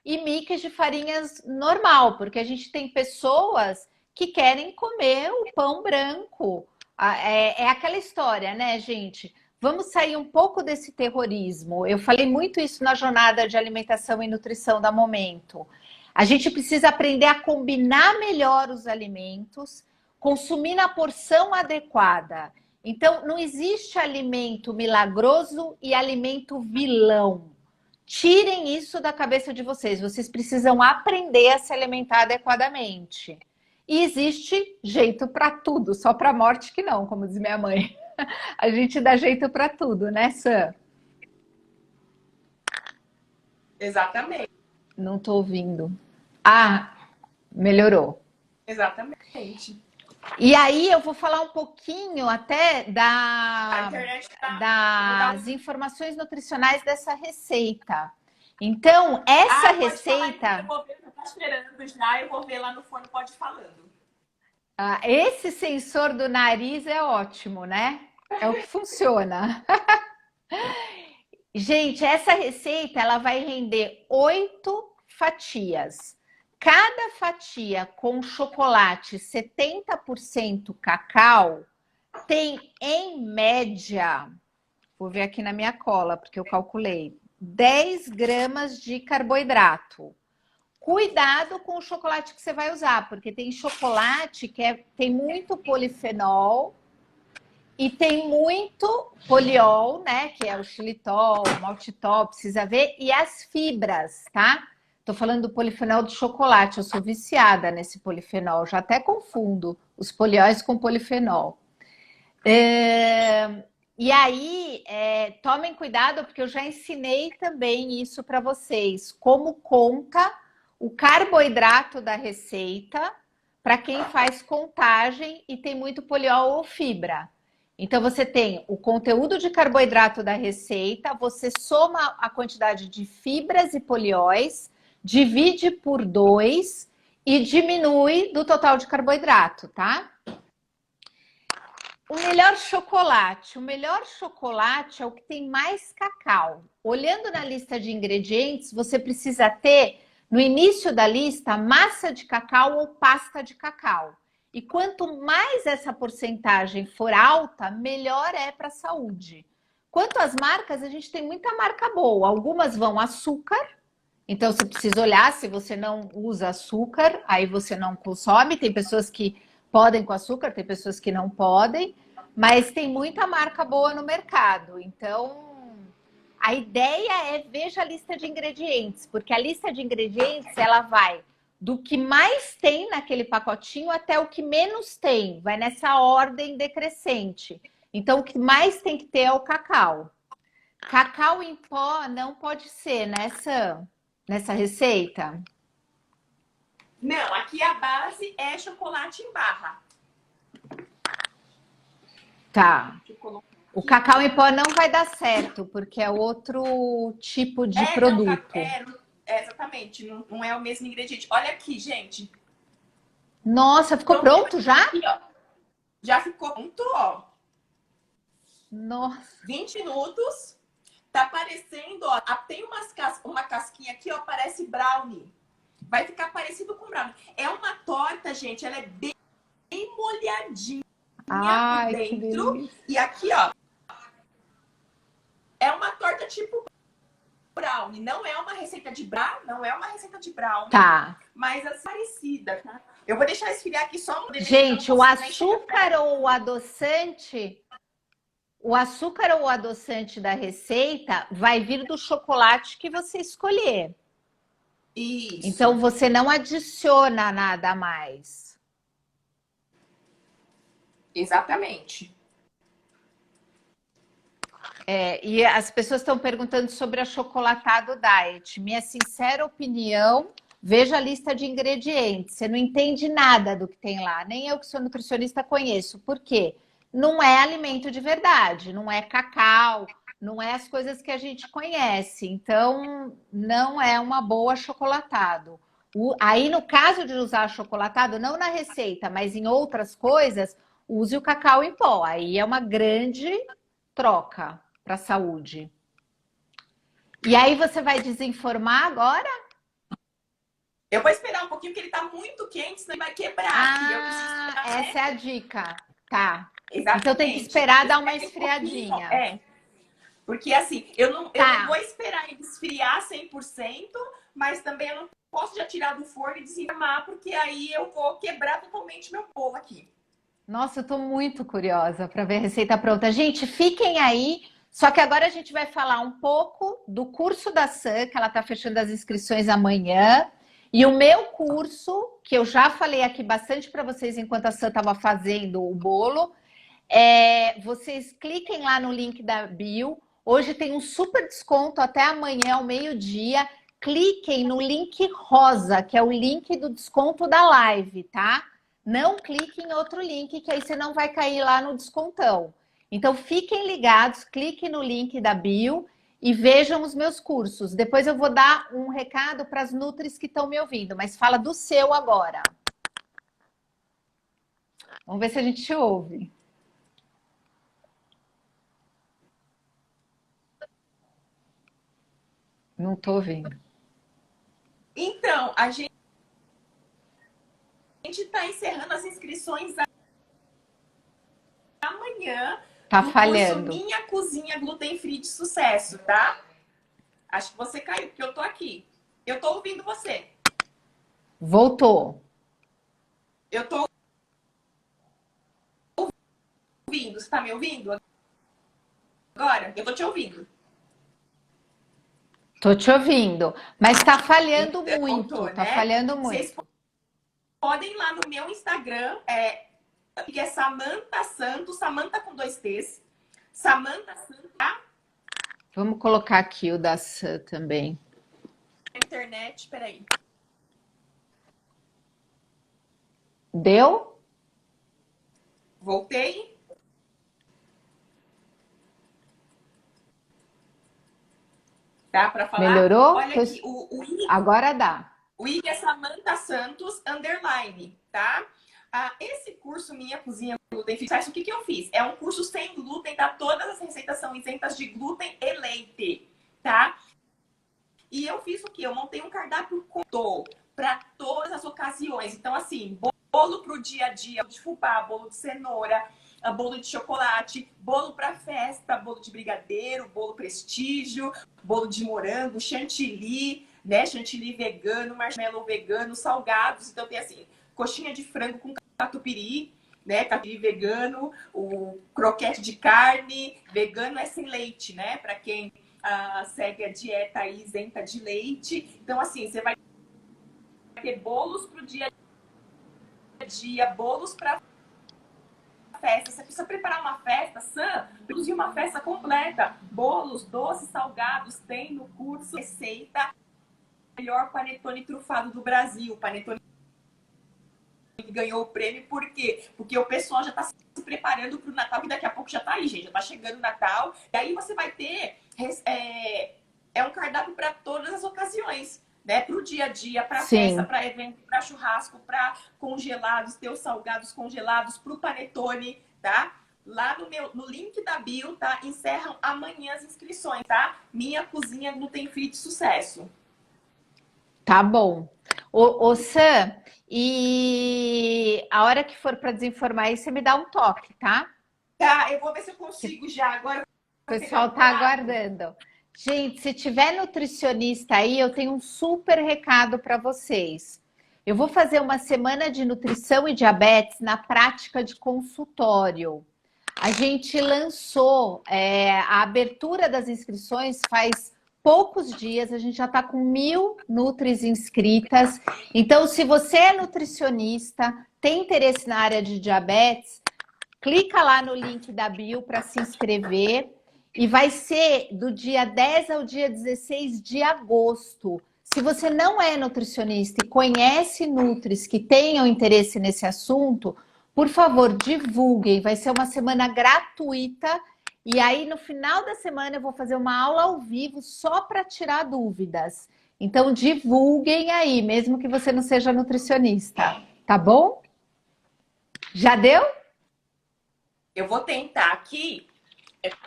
e mix de farinhas normal, porque a gente tem pessoas que querem comer o pão branco. É aquela história, né, gente? Vamos sair um pouco desse terrorismo. Eu falei muito isso na jornada de alimentação e nutrição da Momento. A gente precisa aprender a combinar melhor os alimentos, consumir na porção adequada. Então, não existe alimento milagroso e alimento vilão. Tirem isso da cabeça de vocês. Vocês precisam aprender a se alimentar adequadamente. E existe jeito para tudo, só para morte que não, como diz minha mãe. A gente dá jeito para tudo, né, Sam? Exatamente. Não estou ouvindo. Melhorou. Exatamente. E aí eu vou falar um pouquinho até das informações nutricionais dessa receita. Então, essa receita... Eu vou ver, eu tô esperando já, eu vou ver lá no forno, pode ir falando. Esse sensor do nariz é ótimo, né? É o que funciona. Gente, essa receita ela vai render 8 fatias. Cada fatia com chocolate 70% cacau tem, em média, vou ver aqui na minha cola, porque eu calculei, 10 gramas de carboidrato. Cuidado com o chocolate que você vai usar, porque tem chocolate que tem muito polifenol e tem muito poliol, né? Que é o xilitol, o maltitol, precisa ver, e as fibras, tá? Tô falando do polifenol do chocolate, eu sou viciada nesse polifenol, já até confundo os polióis com polifenol. E aí, tomem cuidado, porque eu já ensinei também isso para vocês, como conta o carboidrato da receita para quem faz contagem e tem muito poliol ou fibra. Então, você tem o conteúdo de carboidrato da receita, você soma a quantidade de fibras e polióis, divide por 2 e diminui do total de carboidrato, tá? O melhor chocolate é o que tem mais cacau. Olhando na lista de ingredientes, você precisa ter no início da lista massa de cacau ou pasta de cacau. E quanto mais essa porcentagem for alta, melhor é para a saúde. Quanto às marcas, a gente tem muita marca boa. Algumas vão açúcar, então você precisa olhar se você não usa açúcar, aí você não consome. Tem pessoas que podem com açúcar, tem pessoas que não podem, mas tem muita marca boa no mercado. Então, a ideia é veja a lista de ingredientes, porque a lista de ingredientes ela vai do que mais tem naquele pacotinho até o que menos tem, vai nessa ordem decrescente. Então, o que mais tem que ter é o cacau. Cacau em pó não pode ser nessa receita? Não, aqui a base é chocolate em barra. Tá. O cacau em pó não vai dar certo, porque é outro tipo de produto. Exatamente, não é o mesmo ingrediente. Olha aqui, gente. Nossa, ficou pronto já? Aqui, ó. Já ficou pronto, ó. Nossa. 20 minutos. Tá parecendo, ó. Tem uma casquinha aqui, ó, parece brownie. Vai ficar parecido com brownie. É uma torta, gente, ela é bem molhadinha Ai, por que dentro. delícia. E aqui, ó, é uma torta tipo brownie. Não é uma receita de brownie, não é uma receita de brownie. Tá. Mas é parecida, tá? Eu vou deixar esfriar aqui só um Gente, o açúcar ou o adoçante, da receita vai vir do chocolate que você escolher. Isso. Então você não adiciona nada a mais. Exatamente. E as pessoas estão perguntando sobre achocolatado diet. Minha sincera opinião, veja a lista de ingredientes. Você não entende nada do que tem lá. Nem eu, que sou nutricionista, conheço. Por quê? Não é alimento de verdade, não é cacau, não é as coisas que a gente conhece. Então, não é uma boa achocolatado. Aí, no caso de usar achocolatado, não na receita, mas em outras coisas, use o cacau em pó. Aí é uma grande troca para a saúde. E aí você vai desenformar agora? Eu vou esperar um pouquinho, porque ele tá muito quente, senão ele vai quebrar aqui. Eu preciso Essa é a dica. Tá. Exatamente. Então tem que esperar dar uma esfriadinha. Porque assim, eu não vou esperar ele esfriar 100%, mas também eu não posso já tirar do forno e desenformar, porque aí eu vou quebrar totalmente meu bolo aqui. Nossa, eu tô muito curiosa para ver a receita pronta. Gente, fiquem aí. Só que agora a gente vai falar um pouco do curso da Sam, que ela tá fechando as inscrições amanhã. E o meu curso, que eu já falei aqui bastante para vocês enquanto a Sam estava fazendo o bolo. Vocês cliquem lá no link da bio. Hoje tem um super desconto até amanhã ao meio-dia. Cliquem no link rosa, que é o link do desconto da live, tá? Não clique em outro link, que aí você não vai cair lá no descontão. Então, fiquem ligados, cliquem no link da bio e vejam os meus cursos. Depois eu vou dar um recado para as nutris que estão me ouvindo, mas fala do seu agora. Vamos ver se a gente te ouve. Não tô ouvindo. Então, a gente gente está encerrando as inscrições amanhã Tá do falhando. curso Minha Cozinha Gluten Free de Sucesso, tá? Acho que você caiu, porque eu tô aqui. Eu tô ouvindo você. Voltou. Eu tô ouvindo. Você tá me ouvindo agora? Eu tô te ouvindo. Tô te ouvindo, mas tá falhando Então, muito, voltou, tá né? falhando Vocês muito. podem ir lá no meu Instagram, que é Samantha Santos, Samantha com 2 T's. Samantha Santos, tá? Vamos colocar aqui o da Sam também. Internet, peraí. Deu? Voltei. Tá? Para falar. Melhorou? Olha aqui, Agora dá. o IG é Samantha Santos, underline, tá? Esse curso Minha Cozinha Gluten Free, o que eu fiz? É um curso sem glúten, tá? Todas as receitas são isentas de glúten e leite, tá? E eu fiz o quê? Eu montei um cardápio para todas as ocasiões. Então, assim, bolo para o dia a dia, bolo de fubá, bolo de cenoura, bolo de chocolate, bolo para festa, bolo de brigadeiro, bolo prestígio, bolo de morango, chantilly, né? Chantilly vegano, marshmallow vegano, salgados. Então, tem assim, coxinha de frango com catupiry, né? Catupiry vegano, o croquete de carne, vegano é sem leite, né? Para quem segue a dieta aí isenta de leite. Então, assim, você vai ter bolos para o dia a dia, bolos para festa. Você precisa preparar uma festa, Sam, produzir uma festa completa. Bolos, doces, salgados, tem no curso receita melhor panetone trufado do Brasil. Panetone ganhou o prêmio, por quê? Porque o pessoal já está se preparando para o Natal, que daqui a pouco já está aí, gente, já está chegando o Natal. E aí você vai ter um cardápio para todas as ocasiões, né? Para o dia a dia, para festa, para evento, para churrasco, para congelados, teus salgados congelados, para o panetone, tá? Lá no link da bio, tá? Encerram amanhã as inscrições, tá? Minha Cozinha Gluten Free de Sucesso. Tá bom. Ô Sam, e a hora que for para desinformar aí, você me dá um toque, tá? Tá, eu vou ver se eu consigo já. Agora O pessoal tá aguardando. Gente, se tiver nutricionista aí, eu tenho um super recado para vocês. Eu vou fazer uma semana de nutrição e diabetes na prática de consultório. A gente lançou a abertura das inscrições faz poucos dias, a gente já está com 1.000 nutris inscritas. Então, se você é nutricionista, tem interesse na área de diabetes, clica lá no link da bio para se inscrever. E vai ser do dia 10 ao dia 16 de agosto. Se você não é nutricionista e conhece nutris que tenham interesse nesse assunto, por favor, divulguem. Vai ser uma semana gratuita. E aí, no final da semana, eu vou fazer uma aula ao vivo só para tirar dúvidas. Então, divulguem aí, mesmo que você não seja nutricionista. Tá bom? Já deu? Eu vou tentar aqui.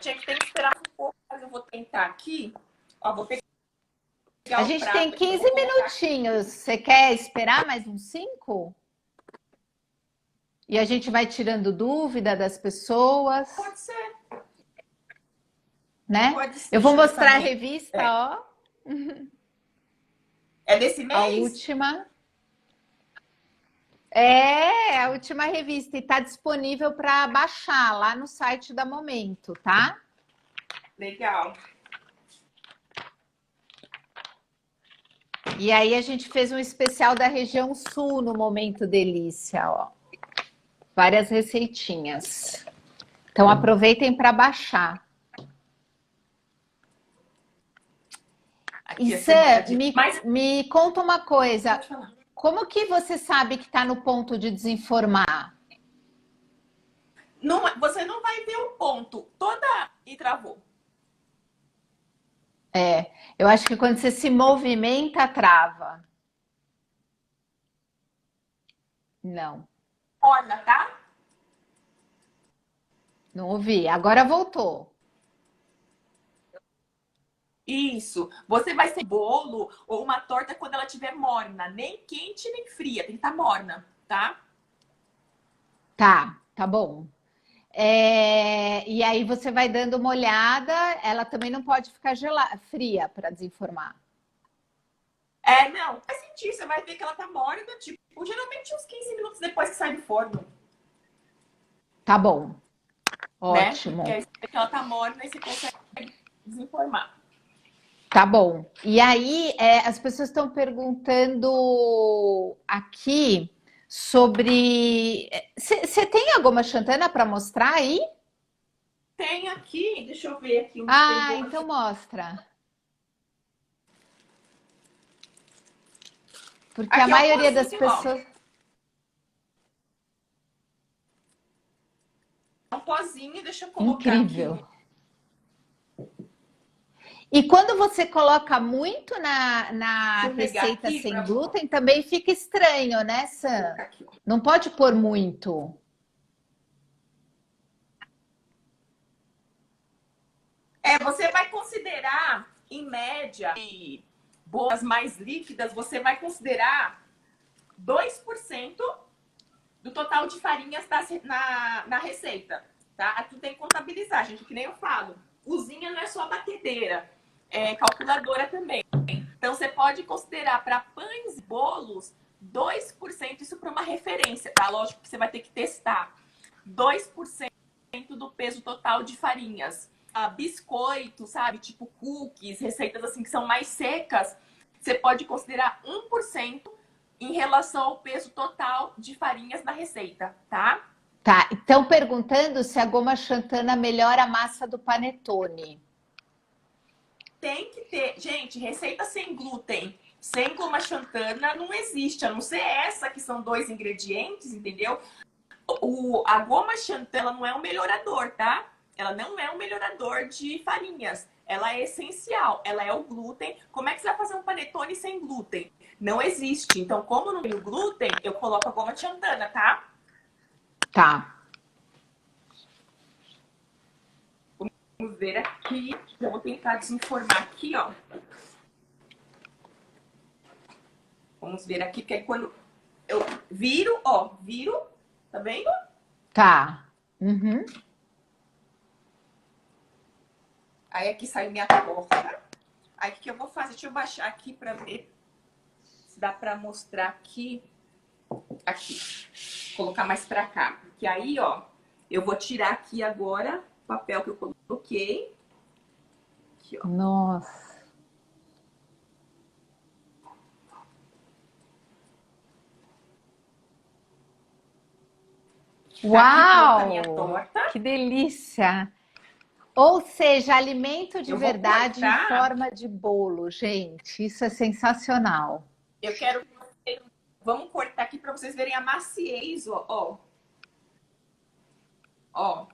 Tinha que ter que esperar um pouco, mas eu vou tentar aqui. Ó, vou pegar A gente tem 15 minutinhos. Você quer esperar mais uns 5? E a gente vai tirando dúvida das pessoas. Pode ser. Né? Pode ser. Eu vou mostrar a revista, ó. É desse mês? A última. É, a última revista. E está disponível para baixar lá no site da Momento, tá? Legal. E aí a gente fez um especial da região sul no Momento Delícia, ó. Várias receitinhas. Então aproveitem para baixar. E Sam, me conta uma coisa. Como que você sabe que está no ponto de desinformar? Não, você não vai ver o ponto. E travou. Eu acho que quando você se movimenta, trava. Não. Olha, tá? Não ouvi. Agora voltou. Isso. Você vai ser bolo ou uma torta quando ela estiver morna. Nem quente, nem fria. Tem que estar morna. tá? Tá bom. E aí você vai dando uma olhada, ela também não pode ficar fria para desenformar. Não, vai sentir, você vai ver que ela tá morna, tipo, geralmente uns 15 minutos depois que sai do forno. Tá bom, Né? ótimo. Porque aí você vê que ela tá morna e você consegue desenformar. Tá bom. E aí, as pessoas estão perguntando aqui sobre. Você tem alguma Xantana para mostrar aí? Tem aqui, deixa eu ver aqui onde tem Ah, goma. então mostra. Porque a Aqui é um maioria das pozinho, ó. pessoas. É um pozinho, deixa eu colocar Incrível. aqui. E quando você coloca muito na Deixa eu pegar receita aqui sem pra glúten, também fica estranho, né, Sam? colocar aqui, ó. Não pode pôr muito. Você vai considerar, em média, e boas mais líquidas, você vai considerar 2% do total de farinhas na receita, tá? Aqui tem que contabilizar, gente, que nem eu falo. Cozinha não é só batedeira, é calculadora também. Então, você pode considerar para pães e bolos 2%, isso para uma referência, tá? Lógico que você vai ter que testar. 2% do peso total de farinhas. Biscoito, sabe? Tipo cookies, receitas assim que são mais secas, você pode considerar 1% em relação ao peso total de farinhas na receita, tá? Tá, estão perguntando se a goma xantana melhora a massa do panetone. Tem que ter. Gente, receita sem glúten, sem goma xantana não existe, a não ser essa que são 2 ingredientes, entendeu? A goma xantana não é um melhorador, tá? Ela não é um melhorador de farinhas. Ela é essencial, ela é o glúten. Como é que você vai fazer um panetone sem glúten? Não existe. Então, como não tem o glúten, eu coloco a goma xantana, tá? Tá. Vamos ver aqui. Eu vou tentar desenformar aqui, ó. Vamos ver aqui, que é quando eu viro, ó. Viro, tá vendo? Tá. Uhum. Aí aqui sai minha torta. Aí o que eu vou fazer? Deixa eu baixar aqui pra ver se dá pra mostrar aqui. Aqui. Vou colocar mais pra cá. Porque aí, ó, eu vou tirar aqui agora o papel que eu coloquei. Aqui, ó. Nossa. Tá aqui pronta a minha Uau! torta. Que delícia! Ou seja, alimento de Eu vou verdade em cortar. forma de bolo, gente. Isso é sensacional. Eu quero. Vamos cortar aqui pra vocês verem a maciez, ó. Ó. Ó.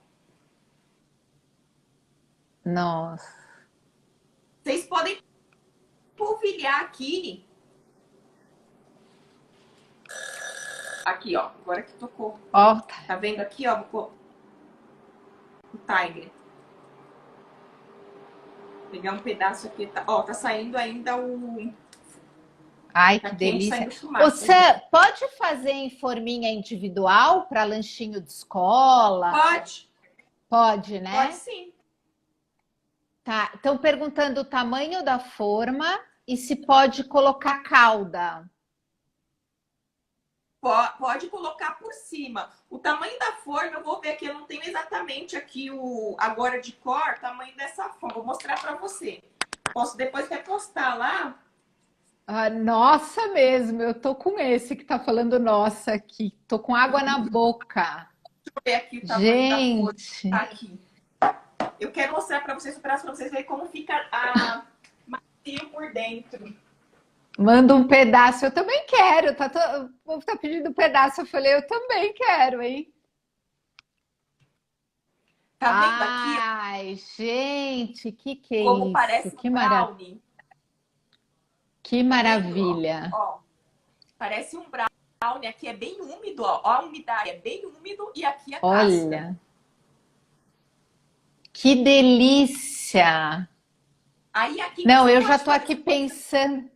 Nossa. Vocês podem polvilhar aqui. Aqui, ó. Agora que tocou. Ó, Tá vendo aqui, ó? O timer. Vou pegar um pedaço aqui. Ó, tá saindo ainda o. ai, Tá que quente, delícia. saindo fumaça. Você pode fazer em forminha individual para lanchinho de escola? Pode. Pode, né? Pode sim. Tá. Estão perguntando o tamanho da forma e se pode colocar calda. Pode colocar por cima. O tamanho da forma, eu vou ver aqui, eu não tenho exatamente aqui agora de cor, o tamanho dessa forma. Vou mostrar pra você. Posso depois repostar lá. Ah, nossa mesmo, eu tô com esse que tá falando nossa aqui. Tô com água na boca. Deixa eu ver aqui o tamanho da forma. Gente, Tá aqui. Eu quero mostrar pra vocês o braço, pra vocês verem como fica a macio por dentro. manda um pedaço. Eu também quero. O povo tá pedindo um pedaço. Eu falei, eu também quero, hein? Tá vendo aqui Ai, gente, que é como isso? parece um brownie? Que Tá vendo, maravilha. ó? Parece um brownie. Aqui é bem úmido, ó. Ó, a umidade é bem úmido e aqui é casca. Olha, que delícia. Aí aqui Não, você eu já pode tô aqui fazer- pensando.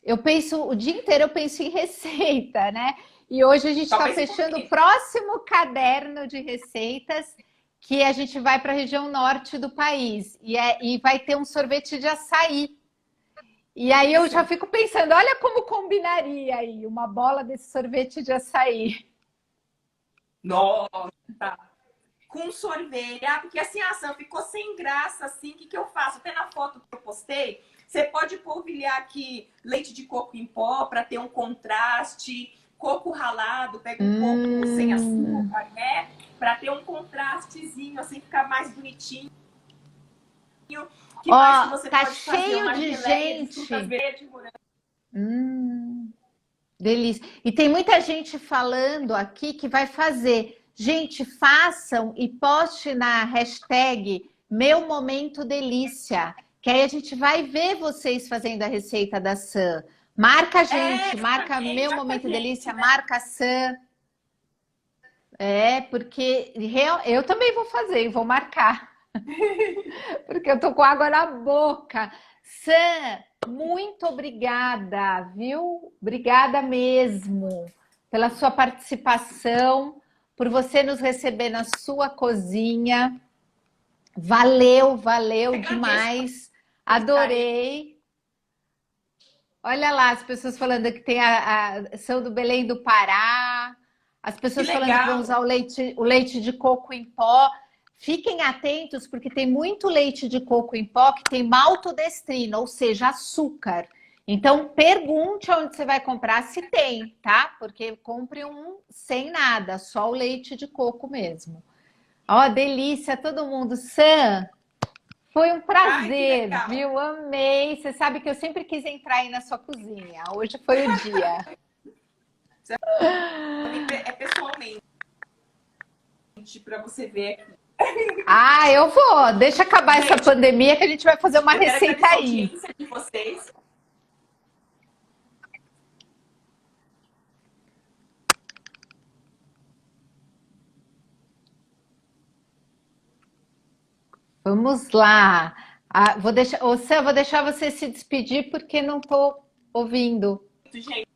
Eu penso o dia inteiro, eu penso em receita, né? E hoje a gente está Talvez fechando o porque. próximo caderno de receitas, que a gente vai para a região norte do país. E vai ter um sorvete de açaí. E aí eu já Isso. fico pensando, olha como combinaria aí uma bola desse sorvete de açaí. Nossa. Com sorvete. Ah, porque assim, a ação ficou sem graça, assim, o que, que eu faço? Até na foto que eu postei, você pode polvilhar aqui leite de coco em pó para ter um contraste, coco ralado, pega um coco sem Hum. açúcar, né? Para ter um contrastezinho, assim, ficar mais bonitinho. O que mais que Ó, você tá pode fazer? cheio Uma de geleia de frutas gente. verdes, morango. Hum. Delícia. E tem muita gente falando aqui que vai fazer. Gente, façam e poste na hashtag Meu Momento Delícia, que aí a gente vai ver vocês fazendo a receita da Sam. Marca a gente, marca Exatamente, Meu já com a Momento gente, Delícia, né? marca a Sam. Porque eu também vou fazer, vou marcar, porque eu tô com água na boca. Sam, muito obrigada, viu? Obrigada mesmo pela sua participação, por você nos receber na sua cozinha. Valeu, valeu Agradeço demais. por estar aí. Adorei. Olha lá, as pessoas falando que tem são do Belém do Pará, as Que pessoas falando que vão legal. usar o leite de coco em pó. Fiquem atentos, porque tem muito leite de coco em pó que tem maltodestrina, ou seja, açúcar. Então, pergunte onde você vai comprar se tem, tá? Porque compre um sem nada, só o leite de coco mesmo. Ó, delícia, todo mundo. Sam, foi um Ai, que prazer, legal. viu? Amei. Você sabe que eu sempre quis entrar aí na sua cozinha. Hoje foi o dia. É pessoalmente, para você ver aqui. Ah, eu vou. Deixa acabar essa Gente, pandemia que a gente vai fazer uma eu quero receita agradecer a aí. audiência de vocês. Vamos lá. Vou deixar, Sam, vou deixar você se despedir porque não estou ouvindo. Gente,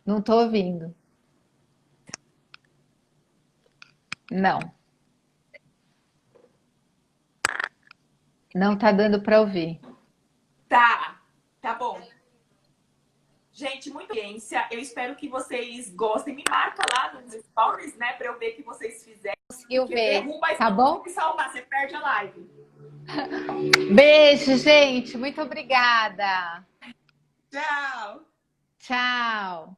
Não estou ouvindo. Não, não está dando para ouvir. tá bom. Gente, muita audiência. Eu espero que vocês gostem. Me marca lá nos stories, né, para eu ver que vocês fizeram. Conseguiu Porque ver, derruba e tá não bom? consegue salvar, você perde a live. Beijo, gente. Muito obrigada. Tchau. Tchau.